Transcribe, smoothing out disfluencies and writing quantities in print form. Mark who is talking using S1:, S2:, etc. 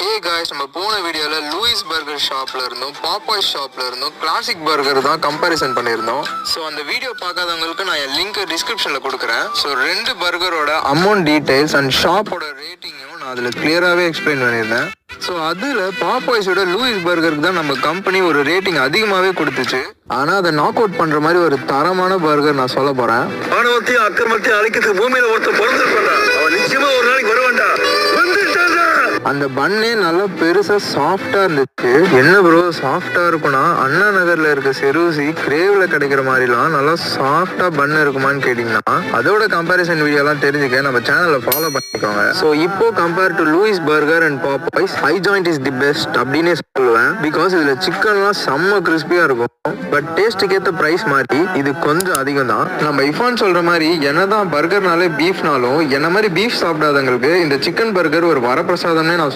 S1: Hey guys, நம்ம போன வீடியோவில் லூயிஸ் பர்கர் ஷாப்ல இருந்தும் பாப்பாய் ஷாப்ல இருந்தும் கிளாசிக் பர்கர் தான் கம்பேரிசன் பண்ணியிருந்தோம். ஸோ அந்த வீடியோ பார்க்காதவங்களுக்கு நான் என் லிங்க் டிஸ்கிரிப்ஷனில் கொடுக்குறேன். ஸோ ரெண்டு பர்கரோட அமௌண்ட் டீடைல்ஸ் அண்ட் ஷாப்போட ரேட்டிங்கும் நான் அதில் கிளியராகவே எக்ஸ்பிளைன் பண்ணியிருந்தேன். ஸோ அதில் பாப்பாய்ஸோட லூயிஸ் பர்கருக்கு தான் நம்ம கம்பெனி ஒரு ரேட்டிங் அதிகமாகவே கொடுத்துச்சு. ஆனால் அதை நாக் அவுட் பண்ணுற மாதிரி ஒரு தரமான பர்கர் நான் சொல்ல போகிறேன்.
S2: ஆணவத்தையும் அக்கிரமத்தையும் அழிக்கிறதுக்கு பூமியில ஒருத்தர் பிறந்திருப்பாண்டா. அவன் நிச்சயமா ஒரு நாளைக்கு வருவான்டா.
S1: அந்த பன்னே நல்லா பெருசா சாஃப்டா இருந்துச்சு. என்ன ப்ரோ சாஃப்டா இருக்கும்னா, அண்ணா நகர்ல இருக்க செருசி கிரேவ்ல கிடைக்கிற மாதிரிலாம் நல்லா சாஃப்டா பன் இருக்குமான்னு கேட்டீங்கன்னா அதோட கம்பேரிசன் வீடியோ எல்லாம் தெரிஞ்சுக்க நம்ம சேனலை ஃபாலோ பண்ணிக்கோங்க. ஸோ இப்போ compare to Louis burger and Popeyes, hi joint is the best அப்படின்னே சொல்லுவேன். பிகாஸ் இதுல சிக்கன்லாம் செம்ம கிறிஸ்பியா இருக்கும். பட் டேஸ்ட்டுக்கு ஏற்ற பிரைஸ் மாதிரி இது கொஞ்சம் அதிகம் தான். நம்ம இஃபான் சொல்ற மாதிரி என்னதான் பர்கர்னாலே பீஃப்னாலும் என்ன மாதிரி பீஃப் சாப்பிடாதவங்களுக்கு இந்த சிக்கன் பர்கர் ஒரு வரப்பிரசாதம்